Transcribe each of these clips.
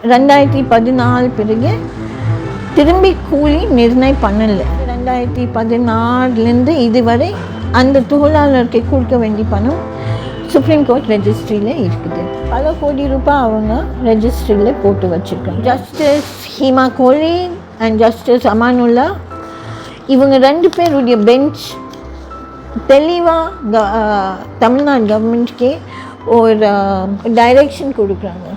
2014 பிறகு திரும்பி கூலி நிர்ணயம் பண்ணலை. 2016 இதுவரை அந்த தொழிலாளருக்கு கொடுக்க வேண்டிய பணம் சுப்ரீம் கோர்ட் ரெஜிஸ்ட்ரியில் இருக்குது. பல கோடி ரூபாய் அவங்க ரெஜிஸ்ட்ரியில் போட்டு வச்சுருக்காங்க. Justice Hima Kohli and justice Amanullah இவங்க 2 பேருடைய பெஞ்ச் தெளிவாக தமிழ்நாடு கவர்மெண்ட்கே ஒரு டைரெக்ஷன் கொடுக்குறாங்க.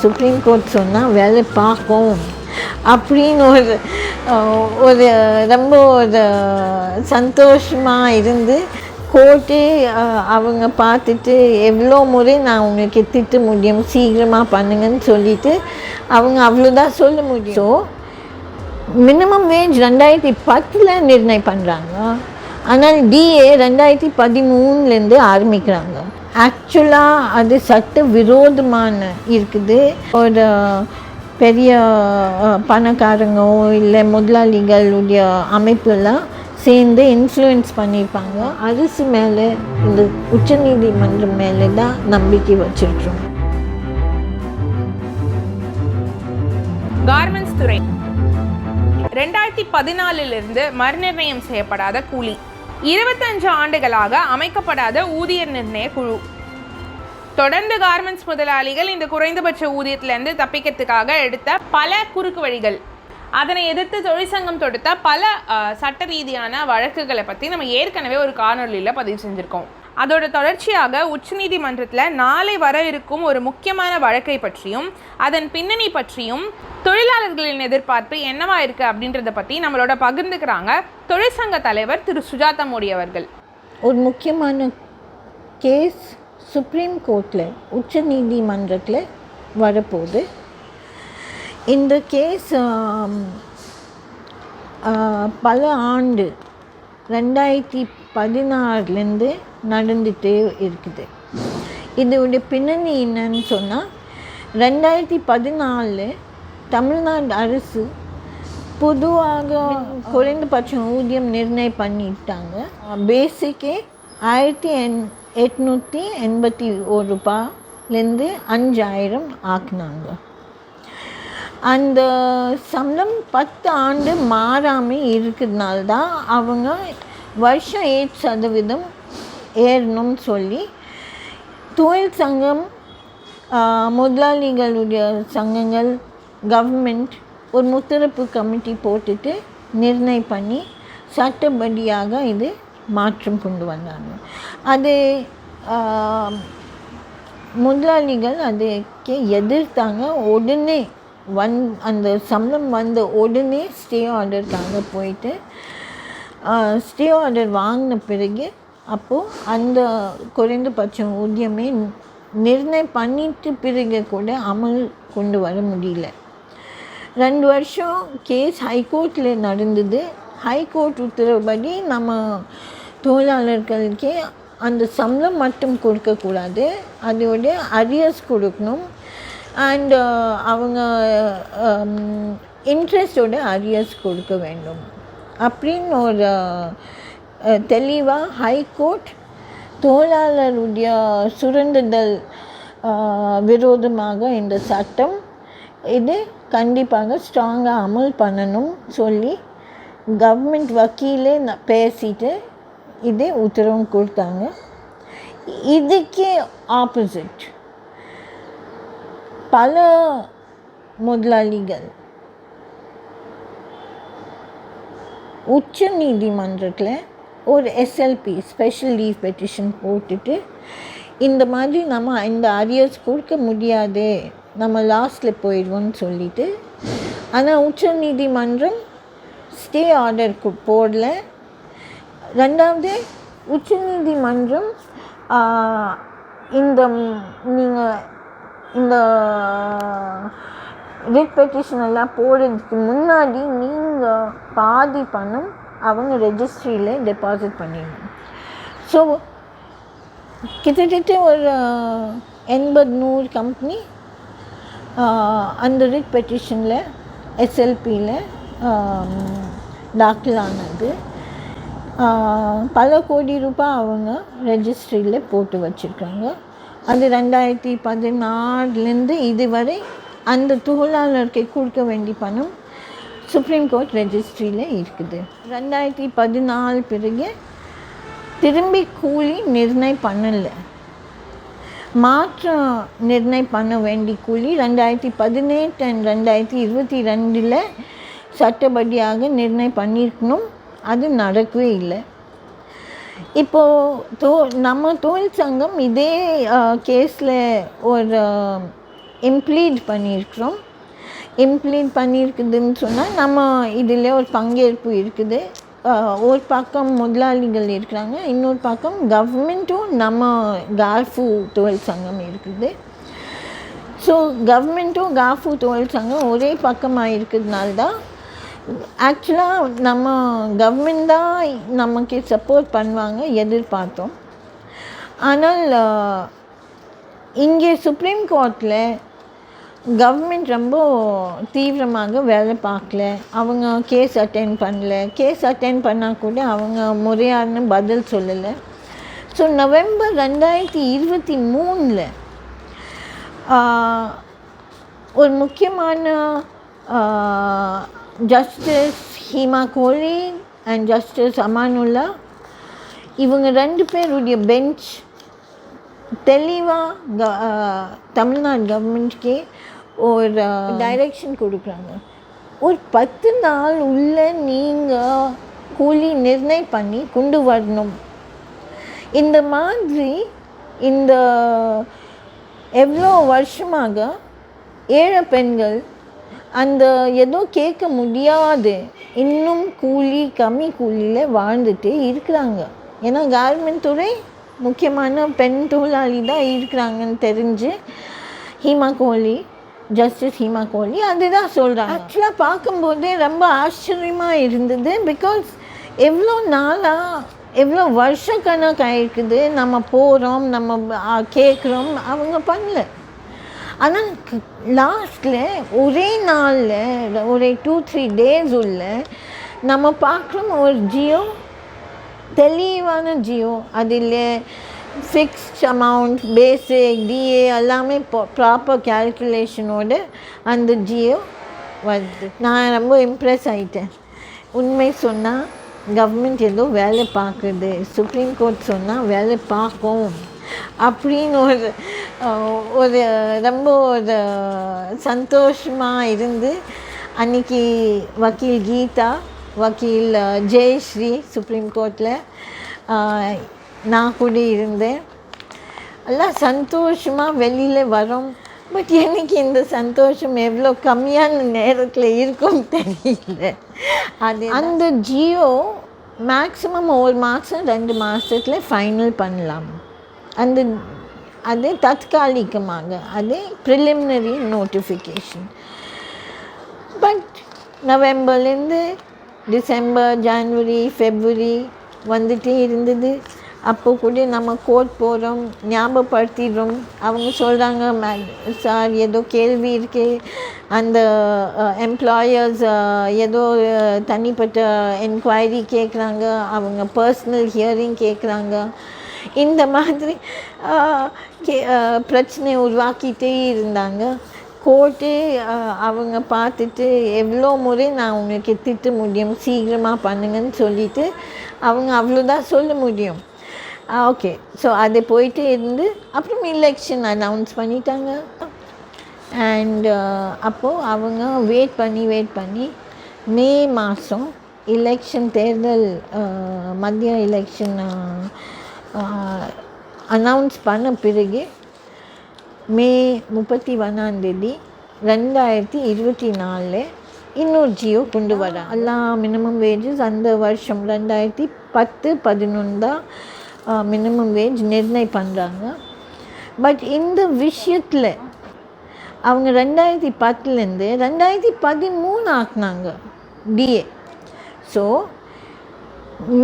சுப்ரீம் கோர்ட் சொன்னால் வேலை பார்க்கும் அப்படின்னு ஒரு ரொம்ப ஒரு சந்தோஷமாக இருந்து கோர்ட்டு அவங்க பார்த்துட்டு எவ்வளோ முறை நான் உங்களுக்கு திட்ட முடியும், சீக்கிரமாக பண்ணுங்கன்னு சொல்லிவிட்டு அவங்க அவ்வளோதான் சொல்ல முடியும். ஸோ மினிமம் வேஜ் 2010 நிர்ணயம் பண்ணுறாங்க. ஆனால் டிஏ 2013 ஆரம்பிக்கிறாங்க. ஆக்சுவலாக அது சட்ட விரோதமான இருக்குது. ஒரு பெரிய பணக்காரங்க இல்லை முதலாளிகளுடைய அமைப்பெல்லாம் சேர்ந்து இன்ஃப்ளூயன்ஸ் பண்ணியிருப்பாங்க. அரசு மேலே இந்த உச்சநீதிமன்றம் மேலே தான் நம்பிக்கை வச்சிருக்கிறோம். கார்மெண்ட்ஸ் துறை 2014 மறுநிர்ணயம் செய்யப்படாத கூலி, 25 ஆண்டுகளாக அமைக்கப்படாத ஊதிய நிர்ணய குழு. தொடர்ந்து கார்மெண்ட்ஸ் முதலாளிகள் இந்த குறைந்தபட்ச ஊதியத்திலிருந்து தப்பிக்கிறதுக்காக எடுத்த பல குறுக்கு வழிகள், அதனை எதிர்த்து தொழிற்சங்கம் தொடுத்த பல சட்ட ரீதியான வழக்குகளை பற்றி நம்ம ஏற்கனவே ஒரு காணொலியில் பதிவு செஞ்சுருக்கோம். அதோட தொடர்ச்சியாக உச்சநீதிமன்றத்தில் நாளை வர இருக்கும் ஒரு முக்கியமான வழக்கை பற்றியும் அதன் பின்னணி பற்றியும் தொழிலாளர்களின் எதிர்பார்ப்பு என்னவா இருக்குது அப்படின்றத பற்றி நம்மளோட பகிர்ந்துக்கிறாங்க தொழிற்சங்க தலைவர் திரு சுஜாதா மோடி அவர்கள். ஒரு முக்கியமான கேஸ் சுப்ரீம் கோர்ட்டில் உச்ச நீதிமன்றத்தில் வரப்போகுது. இந்த கேஸ் பல ஆண்டு 2016 நடந்துகிட்டே இருக்குது. இதோடைய பின்னணி என்னன்னு சொன்னால் 2014 தமிழ்நாடு அரசு பொதுவாக குறைந்தபட்சம் ஊதியம் நிர்ணயம் பண்ணிட்டாங்க. பேசிக்கே 1881 ரூபாயிலேருந்து 5000 ஆக்குனாங்க. அந்த சம்பளம் 10 ஆண்டு மாறாமல் இருக்கிறதுனால தான் அவங்க வருஷம் 8% ஏறணும்னு சொல்லி தொழில் சங்கம், முதலாளிகளுடைய சங்கங்கள், கவர்மெண்ட் ஒரு முத்தரப்பு கமிட்டி போட்டுட்டு நிர்ணயம் பண்ணி சட்டப்படியாக இது மாற்றம் கொண்டு வந்தாங்க. அது முதலாளிகள் அதுக்கு எதிர்த்தாங்க. உடனே அந்த சம்பளம் வந்த உடனே ஸ்டே ஆர்டருக்காக போயிட்டு ஸ்டே ஆர்டர் வாங்கின பிறகு அப்போது அந்த குறைந்தபட்சம் ஊதியமே நிர்ணயம் பண்ணிட்டு பிறகு கூட அமல் கொண்டு வர முடியல. 2 வருஷம் கேஸ் ஹைகோர்ட்டில் நடந்தது. ஹைகோர்ட் உத்தரவுப்படி நம்ம தொழிலாளர்களுக்கே அந்த சம்பளம் மட்டும் கொடுக்கக்கூடாது, அதோடைய அரியர்ஸ் கொடுக்கணும். அண்ட் அவங்க இன்ட்ரெஸ்டோட அரியர்ஸ் கொடுக்க வேண்டும் அப்படின்னு ஒரு தெளிவாக ஹைகோர்ட் தொழிலாளருடைய சுரண்டுதல் விரோதமாக இந்த சட்டம் இது கண்டிப்பாக ஸ்ட்ராங்காக அமல் பண்ணணும் சொல்லி கவர்மெண்ட் வக்கீலே பேசிட்டு இதே உத்தரவு கொடுத்தாங்க. இதுக்கே ஆப்போசிட் பல முதலாளிகள் உச்ச நீதிமன்றத்தில் ஒரு எஸ்எல்பி ஸ்பெஷல் லீவ் பெட்டிஷன் போட்டுட்டு இந்த மாதிரி நம்ம இந்த அரியர்ஸ் கொடுக்க முடியாது, நம்ம லாஸ்ட்டில் போயிடுவோம்னு சொல்லிட்டு, ஆனால் உச்ச நீதிமன்றம் ஸ்டே ஆர்டருக்கு போடல. ரெண்டாவது உச்ச நீதிமன்றம் நீங்கள் இந்த ரிட் பெட்டிஷன் எல்லாம் போடுறதுக்கு முன்னாடி நீங்கள் பாதி பணம் அவங்க ரெஜிஸ்ட்ரியில் டெபாசிட் பண்ணிடணும். ஸோ கிட்டத்தட்ட ஒரு 80-100 கம்பெனி அந்த ரிட் பெட்டிஷனில் எஸ்எல்பியில் தாக்கல் ஆனது. பல கோடி ரூபாய் அவங்க ரெஜிஸ்ட்ரியில் போட்டு வச்சுருக்காங்க. அது 2016 இதுவரை அந்த தொழிலாளருக்கு கொடுக்க வேண்டிய பணம் சுப்ரீம் கோர்ட் ரெஜிஸ்ட்ரியில் இருக்குது. 2014 பிறகு திரும்பி கூலி நிர்ணயம் பண்ணலை. மாற்றம் நிர்ணயம் பண்ண வேண்டிய கூலி 2018 and 2022 சட்டப்படியாக நிர்ணயம் பண்ணியிருக்கணும். அது நடக்கவே இல்லை. இப்போது நம்ம தொழில் சங்கம் இதே கேஸில் ஒரு இம்ப்ளீட் பண்ணியிருக்குதுன்னு சொன்னால் நம்ம இதில் ஒரு பங்கேற்பு இருக்குது. ஒரு பக்கம் முதலாளிகள் இருக்கிறாங்க, இன்னொரு பக்கம் கவர்மெண்ட்டும் நம்ம காஃபு தொழில் சங்கம் இருக்குது. ஸோ கவர்மெண்ட்டும் காஃபு தொழில் சங்கம் ஒரே பக்கமாக இருக்கிறதுனால தான் ஆக்சுவலாக நம்ம கவர்மெண்ட் தான் நமக்கு சப்போர்ட் பண்ணுவாங்க எதிர்பார்த்தோம். ஆனால் இங்கே சுப்ரீம் கோர்ட்டில் கவர்மெண்ட் ரொம்ப தீவிரமாக வேலை பார்க்கல. அவங்க கேஸ் அட்டெண்ட் பண்ணல. கேஸ் அட்டெண்ட் பண்ணால் கூட அவங்க முறையான பதில் சொல்லலை. ஸோ நவம்பர் 2023 ஒரு முக்கியமான justice Hima Kohli and justice Amanullah இவங்க 2 பேருடைய பெஞ்ச் தெளிவாக தமிழ்நாடு கவர்மெண்ட்கே ஒரு டைரெக்ஷன் கொடுக்குறாங்க. ஒரு 10 நாள் உள்ள நீங்கள் கூலி நிர்ணயம் பண்ணி கொண்டு வரணும். இந்த மாதிரி இந்த எவ்வளோ வருஷமாக ஏழை பெண்கள் அந்த ஏதோ கேட்க முடியாது இன்னும் கம்மி கூலியில் வாழ்ந்துட்டு இருக்கிறாங்க. ஏன்னா கார்மெண்ட் துறை முக்கியமான பெண் தொழிலாளி தான் இருக்கிறாங்கன்னு தெரிஞ்சு ஜஸ்டிஸ் ஹீமா கோலி அதுதான் சொல்கிறாங்க. ஆக்சுவலாக பார்க்கும்போதே ரொம்ப ஆச்சரியமாக இருந்தது. பிகாஸ் எவ்வளோ வருஷக்கணக்காக இருக்குது, நம்ம போகிறோம், நம்ம கேட்குறோம், அவங்க பண்ணல. ஆனால் லாஸ்ட்டில் ஒரே நாளில் ஒரு 2-3 days உள்ள நம்ம பார்க்குறோம் ஒரு தெளிவான அதில் ஃபிக்ஸ்ட் அமௌண்ட், பேசிக், டிஏ எல்லாமே ப்ராப்பர் கேல்குலேஷனோடு அந்த வருது. நான் ரொம்ப இம்ப்ரெஸ் ஆகிட்டேன். உண்மை சொன்னால் கவர்மெண்ட் ஏதோ வேலை பார்க்குறது, சுப்ரீம் கோர்ட் சொன்னால் வேலை பார்க்கும் அப்படின்னு ஒரு ரொம்ப ஒரு சந்தோஷமாக இருந்து அன்றைக்கி வக்கீல் கீதா, வக்கீல் ஜெயஸ்ரீ சுப்ரீம் கோர்ட்டில் நான் கூட இருந்தேன். எல்லாம் சந்தோஷமாக வெளியில் வரோம். பட் எனக்கு இந்த சந்தோஷம் எவ்வளோ கம்மியான நேரத்தில் இருக்கும் தெரியல. அந்த மேக்ஸிமம் 1 மாதம் 2 மாதத்தில் ஃபைனல் பண்ணலாம். அது தற்காலிகமாக, அது ப்ரிலிமினரி நோட்டிஃபிகேஷன். பட் நவம்பர்லேருந்து டிசம்பர், ஜனவரி, ஃபெப்ரவரி வந்துகிட்டே இருந்தது. அப்போ கூட நம்ம கோர்ட் போகிறோம், ஞாபகப்படுத்திடுறோம். அவங்க சொல்கிறாங்க, சார் ஏதோ கேள்வி இருக்குது, அந்த எம்ப்ளாயர்ஸ் ஏதோ தனிப்பட்ட என்கொயரி கேட்குறாங்க, அவங்க பர்சனல் ஹியரிங் கேட்குறாங்க. இந்த மாதிரி பிரச்சனை உருவாக்கிட்டே இருந்தாங்க. கோர்ட்டு அவங்க பார்த்துட்டு எவ்வளோ முறை நான் உங்களுக்கு திட்ட முடியும், சீக்கிரமாக பண்ணுங்கன்னு சொல்லிவிட்டு அவங்க அவ்வளோதான் சொல்ல முடியும். ஓகே, ஸோ அது போயிட்டு இருந்து அப்புறம் எலெக்ஷன் அனௌன்ஸ் பண்ணிட்டாங்க. அண்ட் அப்போது அவங்க வெயிட் பண்ணி மே மாதம் எலெக்ஷன் தேர்தல் மத்திய எலெக்ஷன் அனௌன்ஸ் பண்ண பிறகு மே 31 2024 இன்னொரு ஜியோ கொண்டு வர எல்லா மினிமம் வேஜஸ் அந்த வருஷம் 2010-11 தான் மினிமம் வேஜ் நிர்ணயம் பண்ணுறாங்க. பட் இந்த விஷயத்தில் அவங்க 2010 2013 ஆக்குனாங்க டிஏ. ஸோ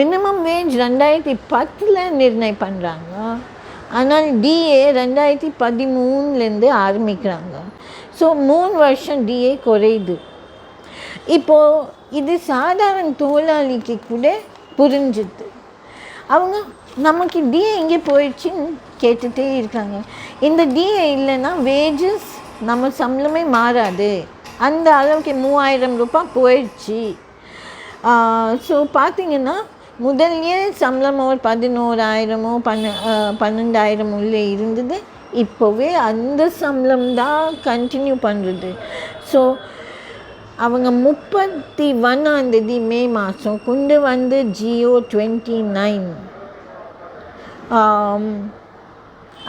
மினிமம் வேஜ் 2010 நிர்ணயம் பண்ணுறாங்க. ஆனால் டிஏ 2013 ஆரம்பிக்கிறாங்க. ஸோ 3 வருஷம் டிஏ குறையுது. இப்போது இது சாதாரண தொழிலாளிக்கு கூட புரிஞ்சுது. அவங்க நமக்கு டிஏ எங்கே போயிடுச்சுன்னு கேட்டுகிட்டே இருக்காங்க. இந்த டிஏ இல்லைன்னா வேஜஸ் நம்ம சம்பளமே மாறாது, அந்த அளவுக்கு 3000 ரூபாய் போயிடுச்சு. ஸோ பார்த்திங்கன்னா முதல்லையே சம்பளம் ஒரு 11,000 12,000 உள்ளே இருந்தது. இப்போவே அந்த சம்பளம் தான் கண்டினியூ பண்ணுறது. ஸோ அவங்க 31 மே மாதம் கொண்டு வந்து GO 29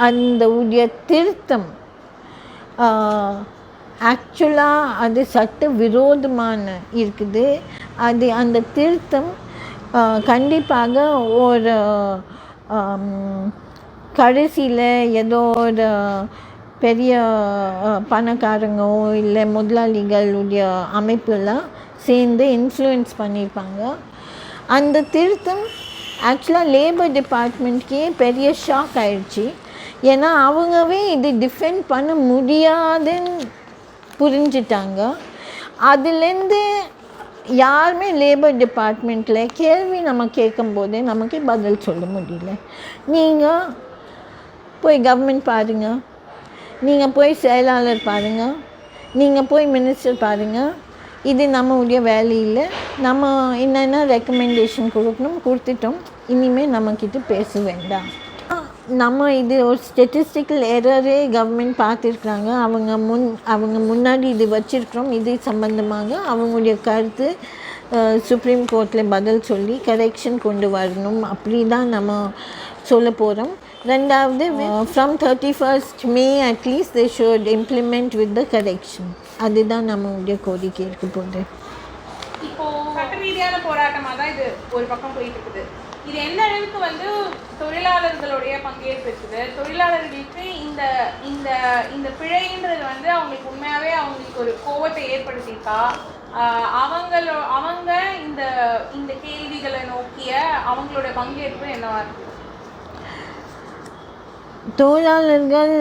அந்த உடைய திருத்தம் ஆக்சுவலாக அது சட்ட விரோதமான இருக்குது. அது அந்த திருத்தம் கண்டிப்பாக ஒரு கடைசியில் ஏதோ ஒரு பெரிய பணக்காரங்கோ இல்லை முதலாளிகளுடைய அமைப்பெல்லாம் சேர்ந்து இன்ஃப்ளூயன்ஸ் பண்ணியிருப்பாங்க. அந்த திருத்தம் ஆக்சுவலாக லேபர் டிபார்ட்மெண்ட்கே பெரிய ஷாக் ஆயிடுச்சு. ஏன்னா அவங்கவே இது டிஃபெண்ட் பண்ண முடியாதுன்னு புரிஞ்சிட்டாங்க. அதுலேருந்து யாருமே லேபர் டிபார்ட்மெண்ட்டில் கேள்வி நம்ம கேட்கும்போதே நமக்கு பதில் சொல்ல முடியல. நீங்கள் போய் கவர்மெண்ட் பாருங்கள், நீங்கள் போய் செயலாளர் பாருங்கள், நீங்கள் போய் மினிஸ்டர் பாருங்கள். இது நம்மளுடைய வேலை இல்லை. நம்ம என்னென்ன ரெக்கமெண்டேஷன் கொடுத்துட்டோம், இனிமேல் நம்மக்கிட்ட பேச வேண்டாம். நம்ம இது ஒரு ஸ்டெட்டிஸ்டிக்கல் எரரே கவர்மெண்ட் பார்த்துருக்குறாங்க. அவங்க முன்னாடி இது வச்சுருக்கிறோம். இது சம்பந்தமாக அவங்களுடைய கருத்து சுப்ரீம் கோர்ட்டில் பதில் சொல்லி கரெக்ஷன் கொண்டு வரணும். அப்படி தான் நம்ம சொல்ல போகிறோம். ரெண்டாவது, from 31st May at least they should implement with the correction. அதுதான் நம்மளுடைய கோரிக்கை இருக்க போகுது. இப்போது சட்ட ரீதியான போராட்டமாக தான் இது ஒரு பக்கம் போயிட்டு இருக்குது. இது எந்த அளவுக்கு தொழிலாளர்களுடைய பங்கேற்பு இருக்குது, தொழிலாளர்களுக்கு இந்த இந்த இந்த பிழைன்றது அவங்களுக்கு உண்மையாகவே அவங்களுக்கு ஒரு கோபத்தை ஏற்படுத்தியிருக்கா, அவங்க இந்த இந்த கேள்விகளை நோக்கிய அவங்களோட பங்கேற்பு என்னவா இருக்குது? தொழிலாளர்கள்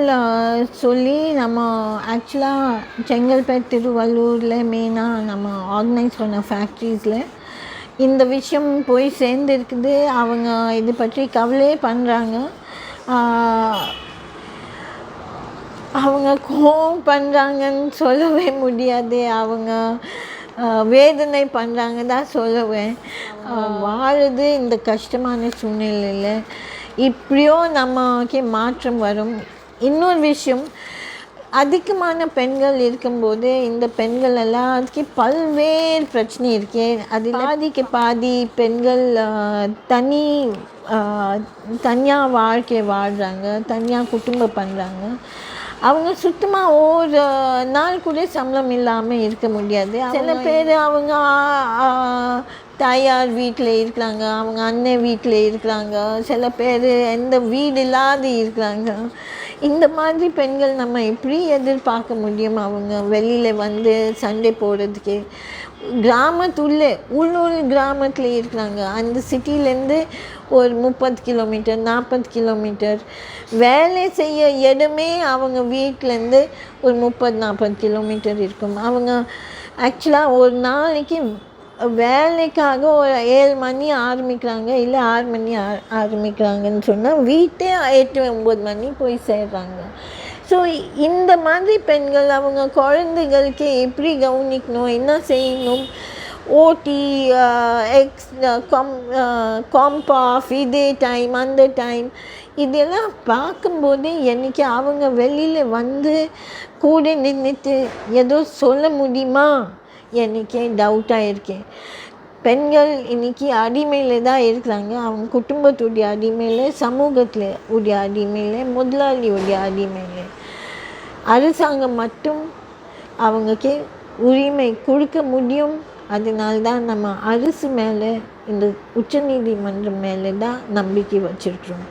சொல்லி நம்ம ஆக்சுவலாக செங்கல்பேட் திருவள்ளூரில் மெயினாக நம்ம ஆர்கனைஸ் பண்ண ஃபேக்ட்ரிஸில் இந்த விஷயம் போய் சேர்ந்துருக்குது. அவங்க இது பற்றி கவலையே பண்ணுறாங்க. அவங்க கோவம் பண்ணுறாங்கன்னு சொல்லவே முடியாது, அவங்க வேதனை பண்ணுறாங்க தான் சொல்லுவேன். வாழுது இந்த கஷ்டமான சூழ்நிலையில் இப்படியோ நமக்கு மாற்றம் வரும். இன்னொரு விஷயம், அதிகமான பெண்கள் இருக்கும்போது இந்த பெண்கள் எல்லாம் அதுக்கு பல்வேறு பிரச்சனை இருக்கே. அதில் பாதி பெண்கள் தனியாக வாழ்க்கை வாழ்கிறாங்க, தனியாக குடும்பம் பண்ணுறாங்க. அவங்க சுத்தமாக ஒரு நாள் கூட சம்பளம் இல்லாமல் இருக்க முடியாது. சில பேர் அவங்க தாயார் வீட்டில் இருக்கிறாங்க, அவங்க அண்ணன் வீட்டில் இருக்கிறாங்க, சில பேர் எந்த வீடு இல்லாத இருக்கிறாங்க. இந்த மாதிரி பெண்கள் நம்ம எப்படி எதிர்பார்க்க முடியும் அவங்க வெளியில் சண்டை போடுறதுக்கு? உள்ளூர் கிராமத்தில் இருக்கிறாங்க. அந்த சிட்டிலேருந்து ஒரு 30 கிலோமீட்டர் 40 கிலோமீட்டர் வேலை செய்ய இடமே அவங்க வீட்டிலேருந்து ஒரு 30-40 கிலோமீட்டர் இருக்கும். அவங்க ஆக்சுவலாக ஒரு நாளைக்கு வேலைக்காக ஒரு 7 மணி ஆரம்பிக்கிறாங்க, இல்லை 6 மணி ஆரம்பிக்கிறாங்கன்னு சொன்னால் வீட்டே 8-9 மணி போய் சேர்றாங்க. ஸோ இந்த மாதிரி பெண்கள் அவங்க குழந்தைகளுக்கு எப்படி கவனிக்கணும், என்ன செய்யணும், ஓடி காம்பாஃப் இதே டைம் அந்த டைம் இதெல்லாம் பார்க்கும்போது என்றைக்கு அவங்க வெளியில் கூட நின்றுட்டு ஏதோ சொல்ல முடியுமா எனக்கே டவுட்டாக இருக்கேன். பெண்கள் இன்றைக்கி அடிமையில் தான் இருக்கிறாங்க. அவங்க குடும்பத்துடைய அடிமையில், சமூகத்தில் உடைய அடிமையில், முதலாளியுடைய அடிமையில். அரசாங்கம் மட்டும் அவங்களுக்கு உரிமை கொடுக்க முடியும். அதனால்தான் நம்ம அரசு மேலே, இந்த உச்சநீதிமன்றம் மேலே தான் நம்பிக்கை வச்சுருக்கிறோம்.